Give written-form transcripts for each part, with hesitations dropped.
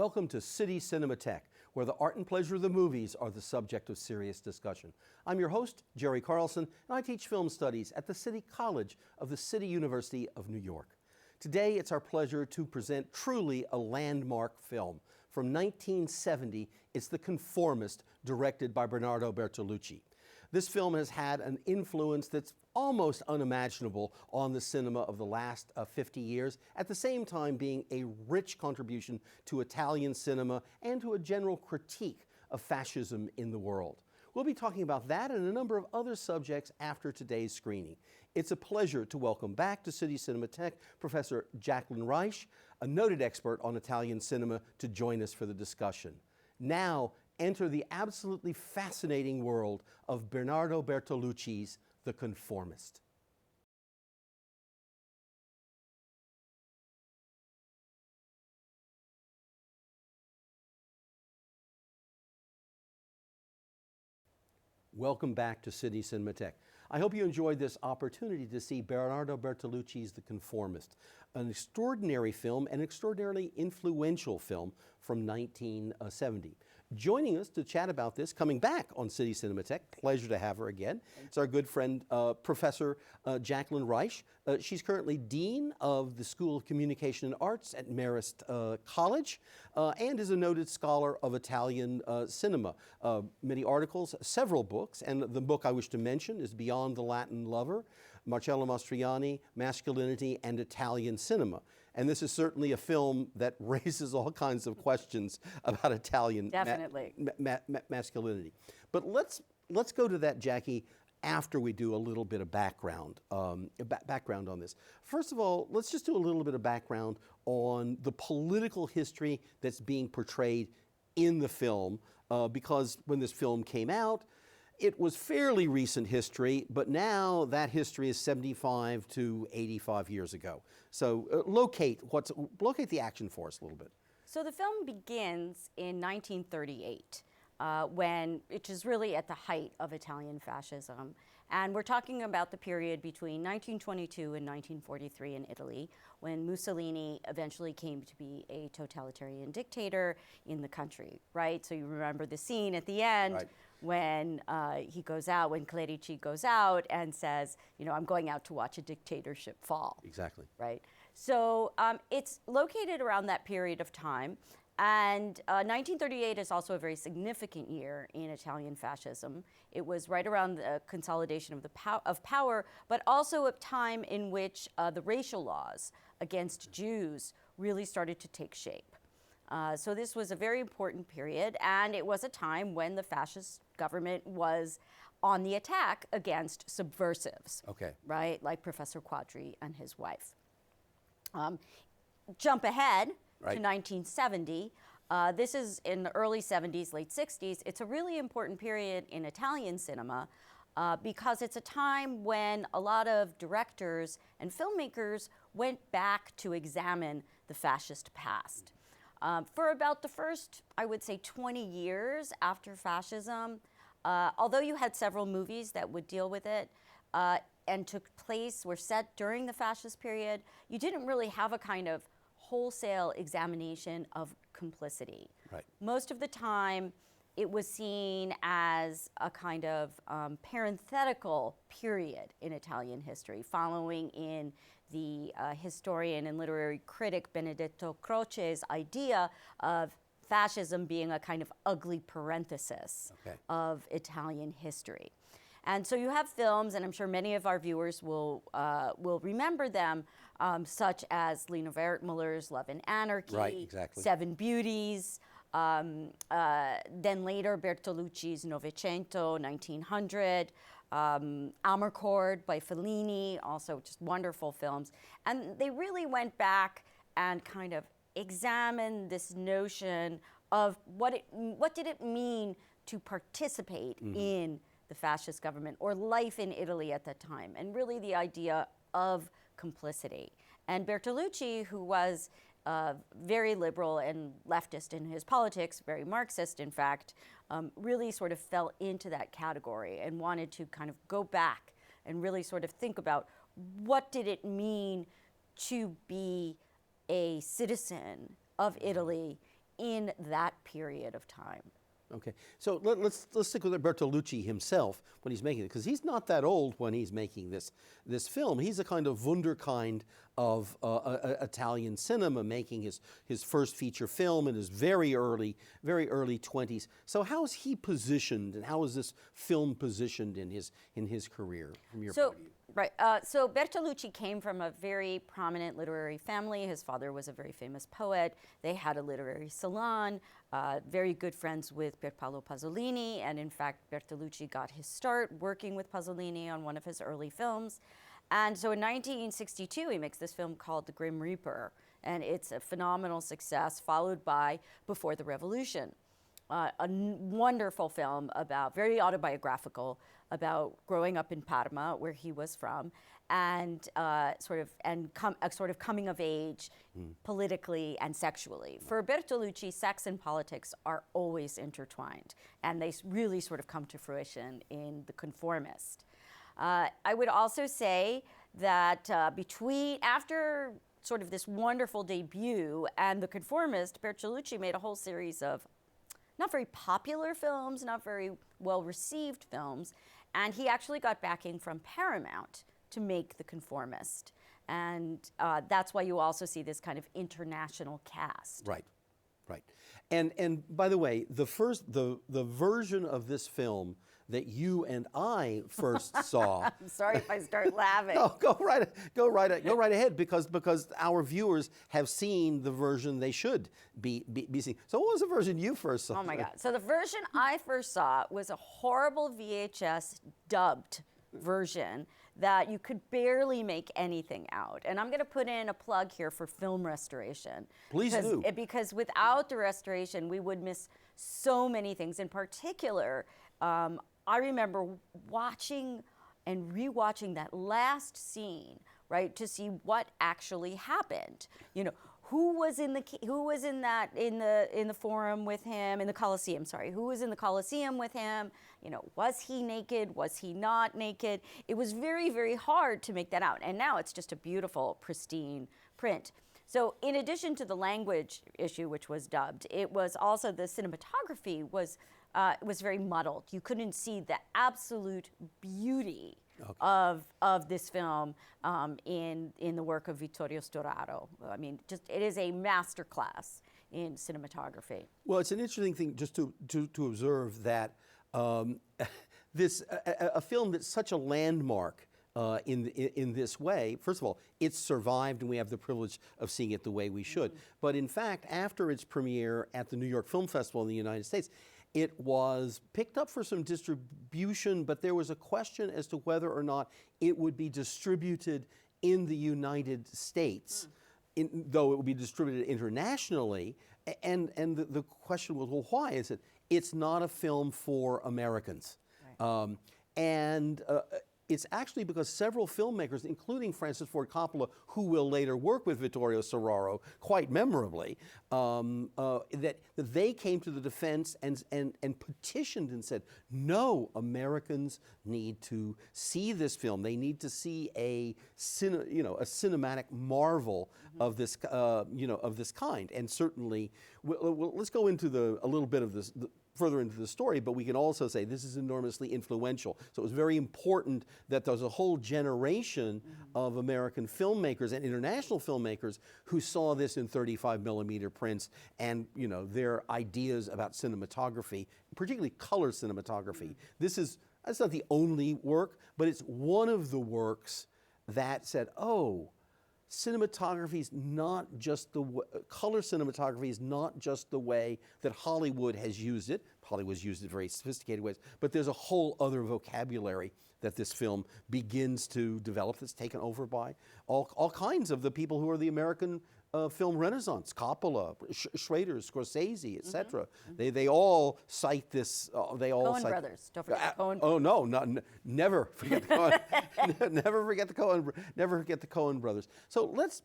Welcome to City Cinematheque, where the art and pleasure of the movies are the subject of serious discussion. I'm your host, Jerry Carlson, and I teach film studies at the City College of the City University of New York. Today, it's our pleasure to present truly a landmark film. From 1970, it's The Conformist, directed by Bernardo Bertolucci. This film has had an influence that's almost unimaginable on the cinema of the last 50 years, at the same time being a rich contribution to Italian cinema and to a general critique of fascism in the world. We'll be talking about that and a number of other subjects after today's screening. It's a pleasure to welcome back to City Cinematheque Professor Jacqueline Reich, a noted expert on Italian cinema, to join us for the discussion. Now, enter the absolutely fascinating world of Bernardo Bertolucci's The Conformist. Welcome back to City Cinematheque. I hope you enjoyed this opportunity to see Bernardo Bertolucci's The Conformist, an extraordinary film, an extraordinarily influential film from 1970. Joining us to chat about this, coming back on City Cinematheque, pleasure to have her again, it's our good friend, Professor Jacqueline Reich. She's currently Dean of the School of Communication and Arts at Marist College, and is a noted scholar of Italian cinema. Many articles, several books, and the book I wish to mention is Beyond the Latin Lover, Marcello Mastroianni, Masculinity and Italian Cinema. And this is certainly a film that raises all kinds of questions about Italian masculinity. But let's go to that, Jackie, after we do a little bit of background on this. First of all, let's just do a little bit of background on the political history that's being portrayed in the film, because when this film came out, it was fairly recent history, but now that history is 75 to 85 years ago. So locate the action for us a little bit. So the film begins in 1938, which is really at the height of Italian fascism. And we're talking about the period between 1922 and 1943 in Italy, when Mussolini eventually came to be a totalitarian dictator in the country, right? So you remember the scene at the end, right, when he goes out, when Clerici goes out and says, you know, I'm going out to watch a dictatorship fall. Exactly. Right? So it's located around that period of time. And 1938 is also a very significant year in Italian fascism. It was right around the consolidation of power, but also a time in which the racial laws against Jews really started to take shape. So this was a very important period, and it was a time when the fascist government was on the attack against subversives, right, like Professor Quadri and his wife. Jump ahead to 1970. This is in the early 70s, late 60s. It's a really important period in Italian cinema because it's a time when a lot of directors and filmmakers went back to examine the fascist past. For about the first, I would say, 20 years after fascism, although you had several movies that would deal with it and were set during the fascist period, you didn't really have a kind of wholesale examination of complicity. Right. Most of the time, it was seen as a kind of parenthetical period in Italian history, following in the historian and literary critic Benedetto Croce's idea of fascism being a kind of ugly parenthesis of Italian history. And so you have films, and I'm sure many of our viewers will remember them, such as Lina Wertmüller's Love and Anarchy, Seven Beauties, then later Bertolucci's Novecento, 1900, Amarcord by Fellini, also just wonderful films. And they really went back and kind of examined this notion of what did it mean to participate in the fascist government or life in Italy at that time, and really the idea of complicity. And Bertolucci, who was very liberal and leftist in his politics, very Marxist in fact, really sort of fell into that category and wanted to kind of go back and really sort of think about what did it mean to be a citizen of Italy in that period of time. Okay, so let's stick with Bertolucci himself when he's making it, because he's not that old when he's making this film. He's a kind of wunderkind of Italian cinema, making his first feature film in his very early 20s. So how is he positioned, and how is this film positioned in his career from your point of view? Right. So Bertolucci came from a very prominent literary family. His father was a very famous poet. They had a literary salon, very good friends with Pierpaolo Pasolini, and in fact, Bertolucci got his start working with Pasolini on one of his early films. And so in 1962, he makes this film called The Grim Reaper, and it's a phenomenal success, followed by Before the Revolution, a wonderful film about, very autobiographical, about growing up in Parma, where he was from, and sort of coming of age politically and sexually. For Bertolucci, sex and politics are always intertwined, and they really sort of come to fruition in The Conformist. I would also say that after sort of this wonderful debut and The Conformist, Bertolucci made a whole series of not very popular films, not very well-received films, and he actually got backing from Paramount to make The Conformist. And that's why you also see this kind of international cast. Right, right. And by the way, the version of this film that you and I first saw. I'm sorry if I start laughing. No, go right ahead, because our viewers have seen the version they should be seeing. So what was the version you first saw? Oh my God. So the version I first saw was a horrible VHS dubbed version that you could barely make anything out. And I'm going to put in a plug here for film restoration. Please do. Because without the restoration, we would miss so many things. In particular, I remember watching and rewatching that last scene, right, to see what actually happened. You know, who was in the forum with him, in the Colosseum, sorry, who was in the Colosseum with him? You know, was he naked? Was he not naked? It was very, very hard to make that out. And now it's just a beautiful, pristine print. So in addition to the language issue, which was dubbed, it was also the cinematography was very muddled. You couldn't see the absolute beauty of this film in the work of Vittorio Storaro. I mean, it is a masterclass in cinematography. Well, it's an interesting thing just to observe that a film that's such a landmark in this way. First of all, it's survived, and we have the privilege of seeing it the way we should. But in fact, after its premiere at the New York Film Festival in the United States, it was picked up for some distribution, but there was a question as to whether or not it would be distributed in the United States, though it would be distributed internationally. And the question was, well, why is it? It's not a film for Americans. Right. It's actually because several filmmakers, including Francis Ford Coppola, who will later work with Vittorio Storaro quite memorably, that they came to the defense and petitioned and said, no, Americans need to see this film. They need to see a cinematic marvel of this of this kind. And certainly, let's go into a little bit of this. Further into the story, but we can also say this is enormously influential. So it was very important that there's a whole generation of American filmmakers and international filmmakers who saw this in 35mm prints, and their ideas about cinematography, particularly color cinematography. That's not the only work, but it's one of the works that said, oh, cinematography is not just color cinematography is not just the way that Hollywood has used it. Hollywood's used it in very sophisticated ways, but there's a whole other vocabulary that this film begins to develop that's taken over by all kinds of the people who are the American film renaissance: Coppola, Schrader, Scorsese, etc. They all cite this. Coen brothers. Don't forget the Coen. Oh no, never forget the Coen. Never forget the Coen. Never forget the Coen brothers. So let's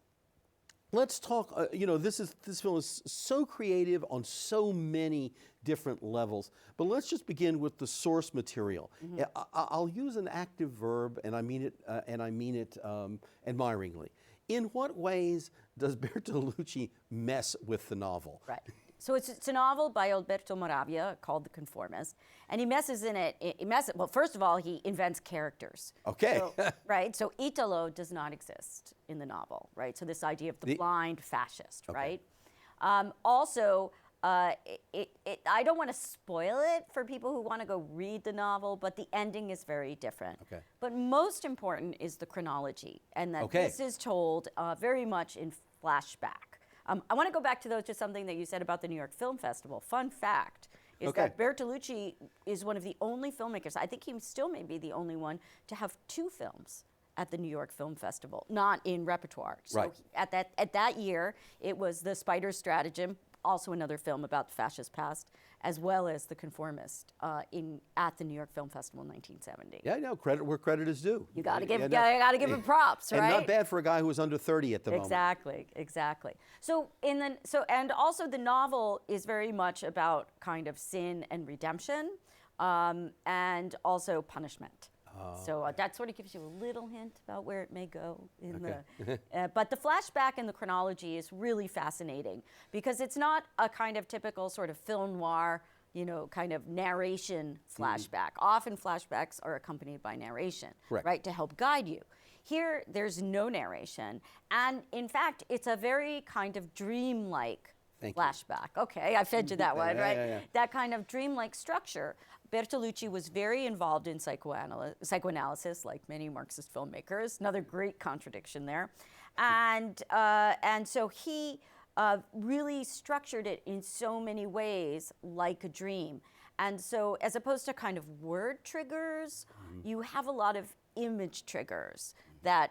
talk. This film is so creative on so many different levels. But let's just begin with the source material. I'll use an active verb, and I mean it admiringly. In what ways does Bertolucci mess with the novel? Right. So it's a novel by Alberto Moravia called The Conformist, and he messes in it. Well, first of all, he invents characters. Okay. So, right. So Italo does not exist in the novel, right? So this idea of the blind fascist, right? Also, I don't want to spoil it for people who want to go read the novel, but the ending is very different. Okay. But most important is the chronology, and that this is told very much in flashback. I want to go back to something that you said about the New York Film Festival. Fun fact is that Bertolucci is one of the only filmmakers, I think he still may be the only one, to have 2 films at the New York Film Festival, not in repertoire. So at that year, it was The Spider's Stratagem, also another film about the fascist past, as well as The Conformist at the New York Film Festival in 1970. Yeah, no, credit where credit is due. You got to give him props, right? And not bad for a guy who was under 30 at the moment. Exactly. So and also the novel is very much about kind of sin and redemption, and also punishment. So that sort of gives you a little hint about where it may go in but the flashback and the chronology is really fascinating because it's not a kind of typical sort of film noir, kind of narration flashback. Often flashbacks are accompanied by narration, right, to help guide you. Here, there's no narration, and in fact, it's a very kind of dreamlike flashback. Okay, I fed you that one, right? That kind of dreamlike structure. Bertolucci was very involved in psychoanalysis, like many Marxist filmmakers. Another great contradiction there, and so he really structured it in so many ways like a dream. And so, as opposed to kind of word triggers, you have a lot of image triggers.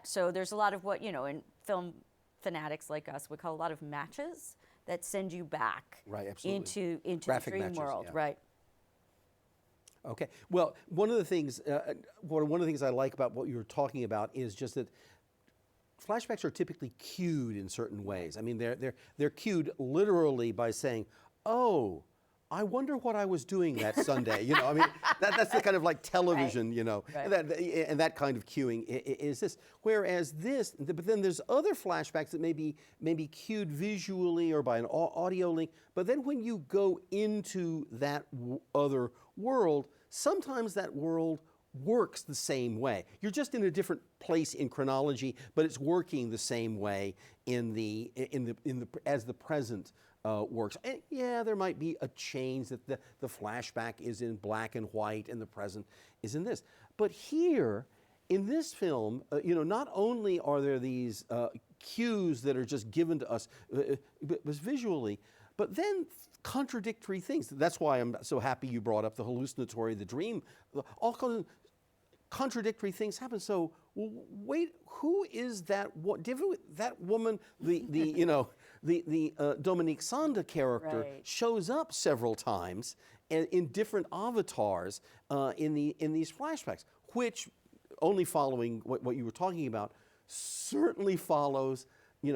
So there's a lot of what in film fanatics like us we call a lot of matches that send you back into the dream world, right? Okay. Well, one of the things I like about what you were talking about is just that flashbacks are typically cued in certain ways. I mean, they're cued literally by saying, "Oh, I wonder what I was doing that Sunday." I mean, that's the kind of like television, and that kind of cueing is this. Whereas but then there's other flashbacks that may be cued visually or by an audio link. But then when you go into that other world, sometimes that world works the same way. You're just in a different place in chronology, but it's working the same way as the present works. And yeah, there might be a change that the flashback is in black and white and the present is in this. But here, in this film, not only are there these cues that are just given to us visually, but then contradictory things. That's why I'm so happy you brought up the hallucinatory, the dream. All kinds of contradictory things happen. So wait, who is that? That woman, the Dominique Sanda character shows up several times in different avatars in these flashbacks, which only following what you were talking about certainly follows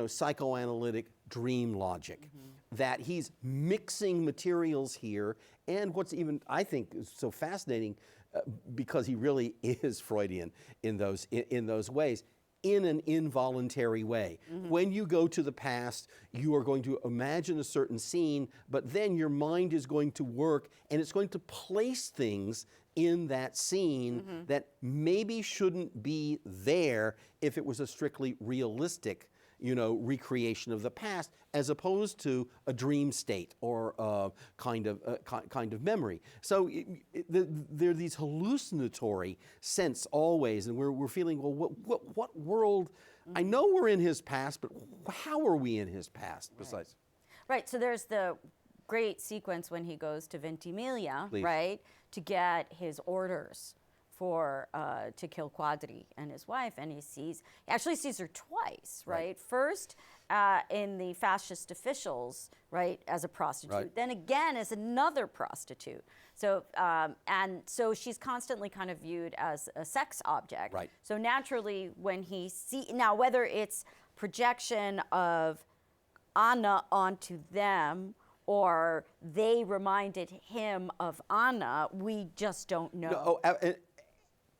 psychoanalytic dream logic, that he's mixing materials here, and what's even, I think, is so fascinating, because he really is Freudian in those ways, in an involuntary way. When you go to the past, you are going to imagine a certain scene, but then your mind is going to work, and it's going to place things in that scene that maybe shouldn't be there if it was a strictly realistic recreation of the past, as opposed to a dream state or kind of memory. So there are these hallucinatory sense always, and we're feeling, well, what world? I know we're in his past, but how are we in his past besides? Right. So there's the great sequence when he goes to Ventimiglia, right, to get his orders to kill Quadri and his wife, and he actually sees her twice, right? First in the fascist officials, right, as a prostitute, then again as another prostitute. So and so she's constantly kind of viewed as a sex object. Right. So naturally, when he now whether it's projection of Anna onto them, or they reminded him of Anna, we just don't know.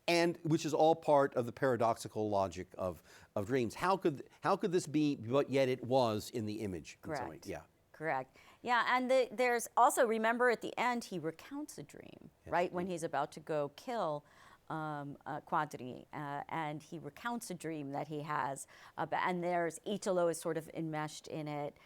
And which is all part of the paradoxical logic of dreams. How could this be, but yet it was in the image? Correct. Yeah. Correct. Yeah, and there's also, remember at the end, he recounts a dream, right? When he's about to go kill Quadri, and he recounts a dream that he has, and there's Italo is sort of enmeshed in it.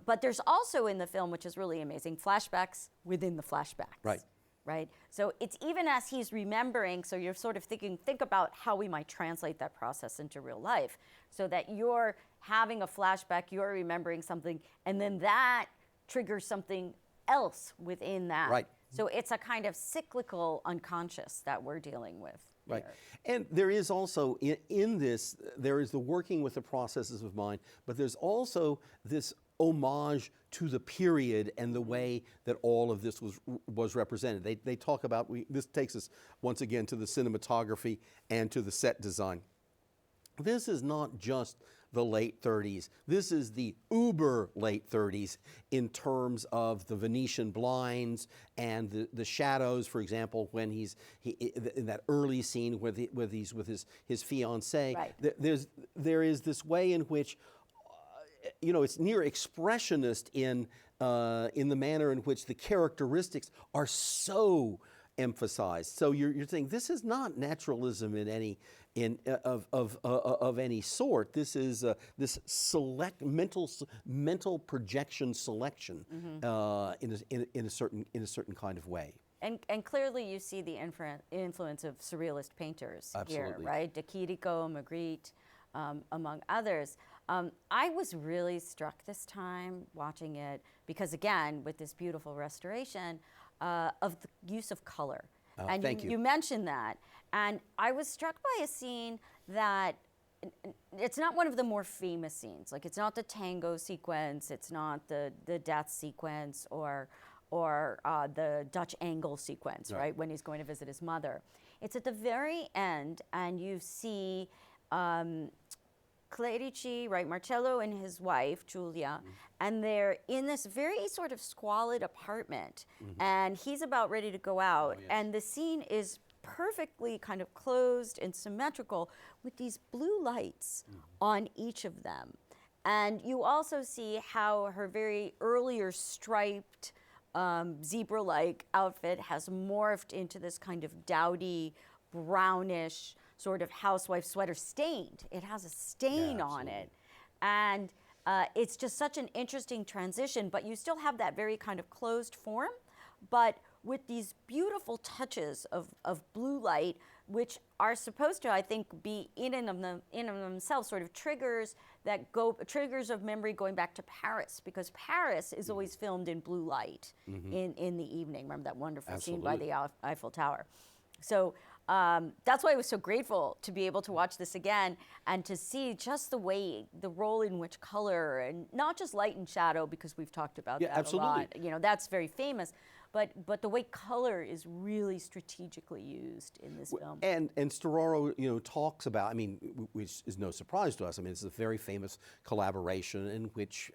But there's also in the film, which is really amazing, flashbacks within the flashbacks. Right. Right? So it's even as he's remembering, so you're sort of thinking, think about how we might translate that process into real life, so that you're having a flashback, you're remembering something, and then that triggers something else within that. Right. So it's a kind of cyclical unconscious that we're dealing with. Right. Here. And there is also, in this, there is the working with the processes of mind, but there's also this homage to the period and the way that all of this was represented. They talk about, this takes us once again to the cinematography and to the set design. This is not just the late 30s. This is the uber late 30s in terms of the Venetian blinds and the shadows, for example, when he's in that early scene with his fiancée. Right. There is this way in which it's near expressionist in the manner in which the characteristics are so emphasized. So you're saying this is not naturalism in any of any sort. This is this select mental projection selection in a certain kind kind of way. And clearly you see the influence of surrealist painters here, Absolutely. right? De Chirico, Magritte, among others. I was really struck this time watching it because, again, with this beautiful restoration of the use of color. And thank you. You mentioned that. And I was struck by a scene that it's not one of the more famous scenes. Like, it's not the tango sequence, it's not the death sequence or the Dutch angle sequence, right, when he's going to visit his mother. It's at the very end, and you see Clerici, right, Marcello and his wife, Giulia, and they're in this very sort of squalid apartment, and he's about ready to go out, and the scene is perfectly kind of closed and symmetrical with these blue lights on each of them. And you also see how her very earlier striped zebra-like outfit has morphed into this kind of dowdy, brownish sort of housewife sweater, stained. It has a stain on it. And it's just such an interesting transition, but you still have that very kind of closed form, but with these beautiful touches of blue light, which are supposed to, I think, be in and of themselves sort of triggers of memory going back to Paris, because Paris is always filmed in blue light in the evening. Remember that wonderful scene by the Eiffel Tower? So that's why I was so grateful to be able to watch this again and to see just the role in which color, and not just light and shadow, because we've talked about that a lot. You know, that's very famous. But the way color is really strategically used in this film. And Storaro, talks about, I mean, which is no surprise to us. I mean, it's a very famous collaboration in which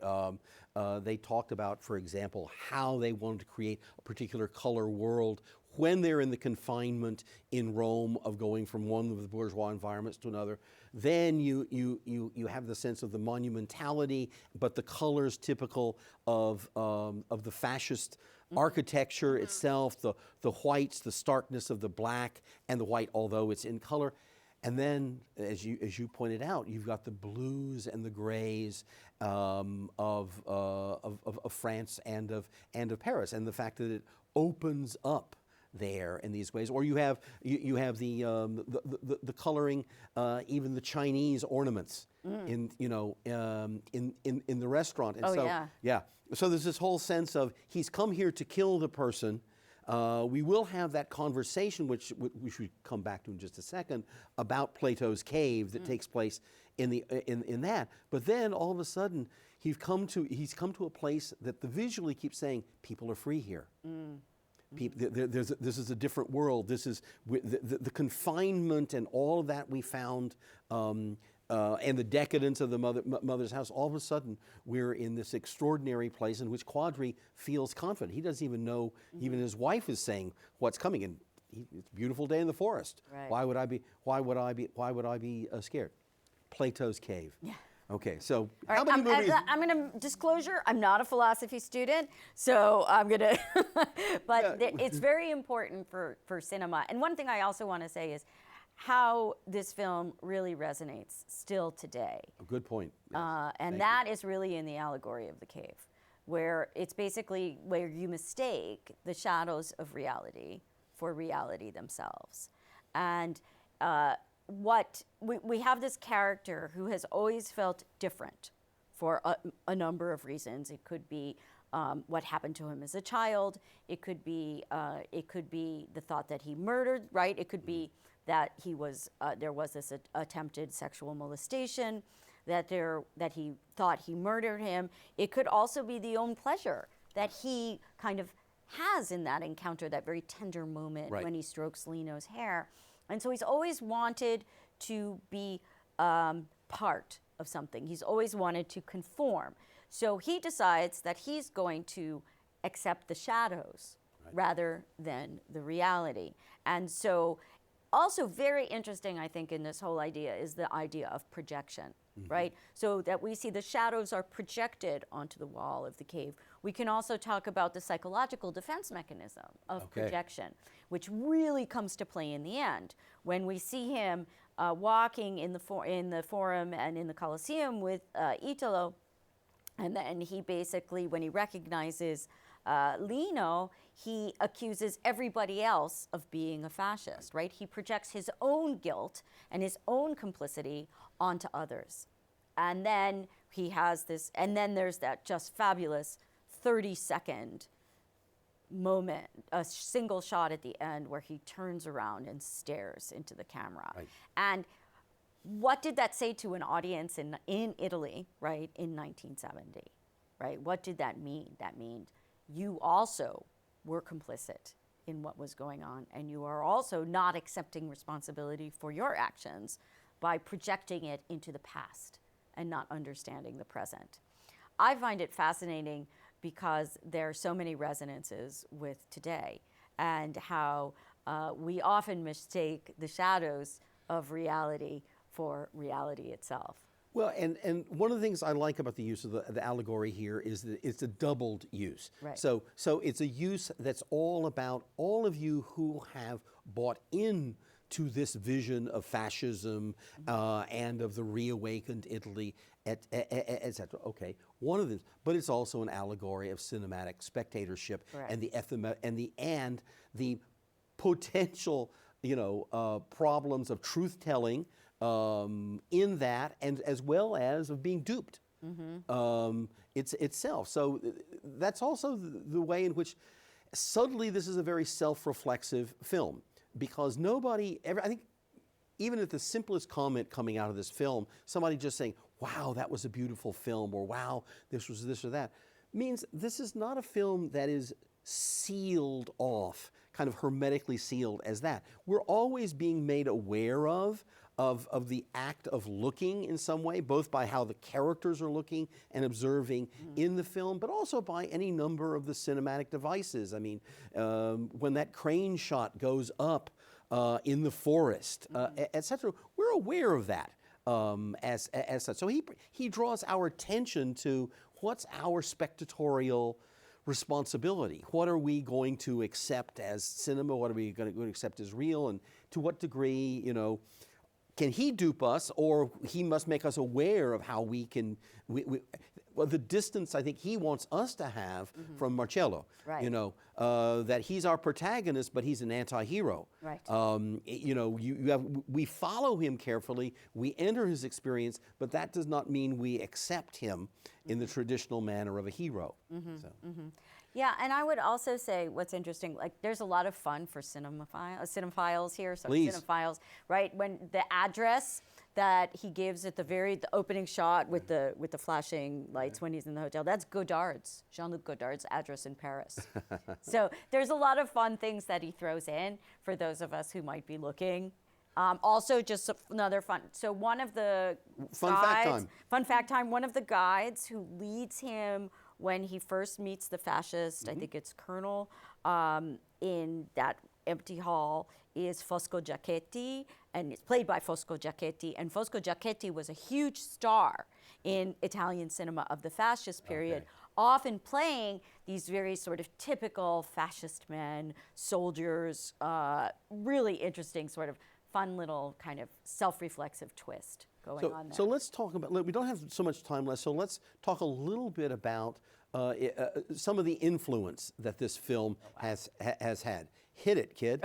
they talked about, for example, how they wanted to create a particular color world when they're in the confinement in Rome of going from one of the bourgeois environments to another. Then you have the sense of the monumentality, but the colors typical of the fascist architecture itself, the whites, the starkness of the black and the white, although it's in color. And then, as you pointed out, you've got the blues and the grays of France and of Paris, and the fact that it opens up there in these ways. Or you have the coloring, even the Chinese ornaments in the restaurant. And so there's this whole sense of he's come here to kill the person. We will have that conversation, which we should come back to in just a second, about Plato's cave that takes place in that. But then all of a sudden he's come to a place that the visually keeps saying people are free here. This is a different world. This is the confinement and all of that we found, and the decadence of the mother's house. All of a sudden, we're in this extraordinary place in which Quadri feels confident. He doesn't even know. Even his wife is saying what's coming, and it's a beautiful day in the forest. Right. Why would I be scared? Plato's cave. Yeah. Okay, so All how right, many movies? I'm going to disclosure. I'm not a philosophy student, so I'm going to. But it's very important for cinema. And one thing I also want to say is how this film really resonates still today. A good point. Yes. And that is really in the allegory of the cave, where it's basically where you mistake the shadows of reality for reality themselves. And what we have this character who has always felt different for a number of reasons. It could be what happened to him as a child. It could be the thought that he murdered. Right. It could be that he was there was this attempted sexual molestation. That he thought he murdered him. It could also be the own pleasure that he kind of has in that encounter, that very tender moment when he strokes Lino's hair. And so he's always wanted to be part of something. He's always wanted to conform. So he decides that he's going to accept the shadows rather than the reality. And so also very interesting, I think, in this whole idea is the idea of projection, right? So that we see the shadows are projected onto the wall of the cave. We can also talk about the psychological defense mechanism of projection, which really comes to play in the end. When we see him walking in the Forum and in the Colosseum with Italo, and then he basically, when he recognizes Lino, he accuses everybody else of being a fascist, right? He projects his own guilt and his own complicity onto others. And then he has this, and then there's that just fabulous 30-second moment, a single shot at the end where he turns around and stares into the camera. And what did that say to an audience in Italy, right, in 1970, right? What did that mean? That means you also were complicit in what was going on, and you are also not accepting responsibility for your actions by projecting it into the past and not understanding the present. I find it fascinating because there are so many resonances with today, and how we often mistake the shadows of reality for reality itself. Well, and one of the things I like about the use of the allegory here is that it's a doubled use. Right. So it's a use that's all about all of you who have bought in to this vision of fascism and of the reawakened Italy, et cetera. Okay, one of them, but it's also an allegory of cinematic spectatorship and the potential, problems of truth telling. In that, and as well as of being duped itself. So that's also the way in which subtly this is a very self-reflexive film, because nobody ever, I think, even at the simplest comment coming out of this film, somebody just saying, wow, that was a beautiful film, or wow, this was this or that, means this is not a film that is sealed off, kind of hermetically sealed as that. We're always being made aware of the act of looking in some way, both by how the characters are looking and observing in the film, but also by any number of the cinematic devices. I mean, when that crane shot goes up in the forest, et cetera, we're aware of that as such. So he draws our attention to what's our spectatorial responsibility. What are we going to accept as cinema? What are we going to accept as real? And to what degree, can he dupe us, or he must make us aware of how we can, well, the distance I think he wants us to have from Marcello, that he's our protagonist, but he's an anti-hero. Right. We follow him carefully, we enter his experience, but that does not mean we accept him in the traditional manner of a hero. Yeah, and I would also say what's interesting, like there's a lot of fun for cinephiles here, so cinephiles, right? When the address that he gives at the opening shot with the flashing lights when he's in the hotel, that's Godard's, Jean-Luc Godard's address in Paris. So there's a lot of fun things that he throws in for those of us who might be looking. Also, just another fun. So one of the fun fact time. One of the guides who leads him when he first meets the fascist, I think it's Colonel, in that empty hall is Fosco Giacchetti, and it's played by Fosco Giacchetti. And Fosco Giacchetti was a huge star in Italian cinema of the fascist period, often playing these very sort of typical fascist men, soldiers, really interesting sort of fun little kind of self-reflexive twist going on there. So let's talk about, we don't have so much time left, so let's talk a little bit about some of the influence that this film has had. Hit it, kid.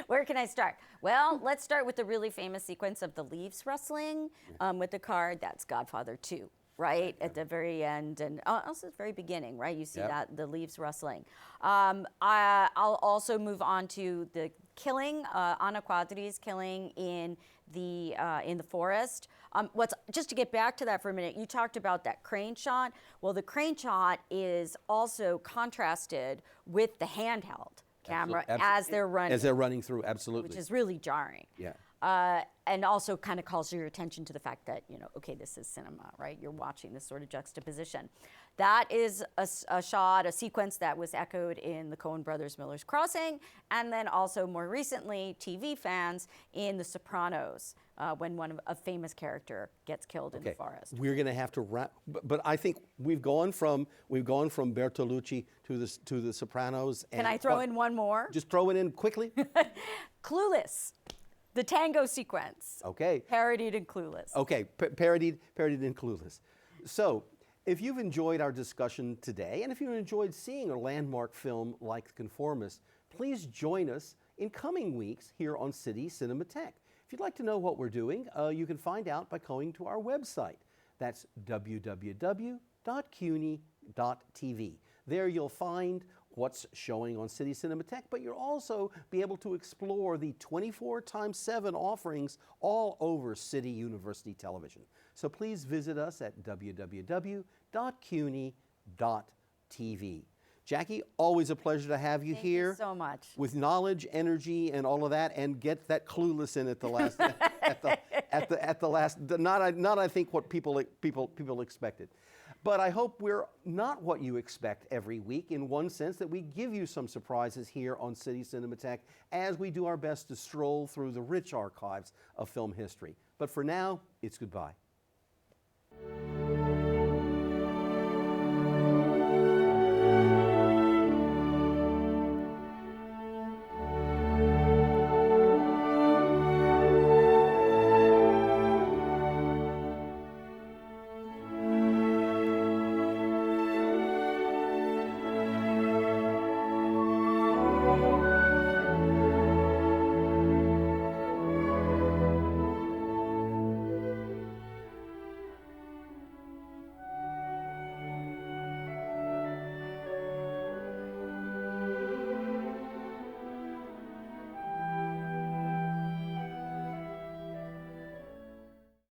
Where can I start? Well, let's start with the really famous sequence of the leaves rustling with the card. That's Godfather 2, right? At the very end, and also at the very beginning, right? You see that, the leaves rustling. I'll also move on to the killing, Anna Quadri's killing in the forest. Just to get back to that for a minute, you talked about that crane shot. Well, the crane shot is also contrasted with the handheld camera as they're running. As they're running through, absolutely. Which is really jarring. Yeah. And also kind of calls your attention to the fact that, you know, okay, this is cinema, right? You're watching this sort of juxtaposition. That is a shot, a sequence that was echoed in the Coen brothers' Miller's Crossing, and then also more recently, TV fans in The Sopranos, when a famous character gets killed in the forest. We're going to have to wrap, but I think we've gone from Bertolucci to the Sopranos. Can I throw in one more? Just throw it in quickly. Clueless. The tango sequence. Okay. Parodied in Clueless. Okay, parodied in Clueless. So, if you've enjoyed our discussion today, and if you've enjoyed seeing a landmark film like The Conformist, please join us in coming weeks here on City Cinematheque. If you'd like to know what we're doing, you can find out by going to our website. That's www.cuny.tv. There you'll find what's showing on City Cinematheque, but you'll also be able to explore the 24x7 offerings all over City University Television. So please visit us at www.cuny.tv. Jackie, always a pleasure to have you here. Thank you so much. With knowledge, energy, and all of that, and get that Clueless in at the last, at the last. Not I think what people expected. But I hope we're not what you expect every week, in one sense, that we give you some surprises here on City Cinematheque as we do our best to stroll through the rich archives of film history. But for now, it's goodbye.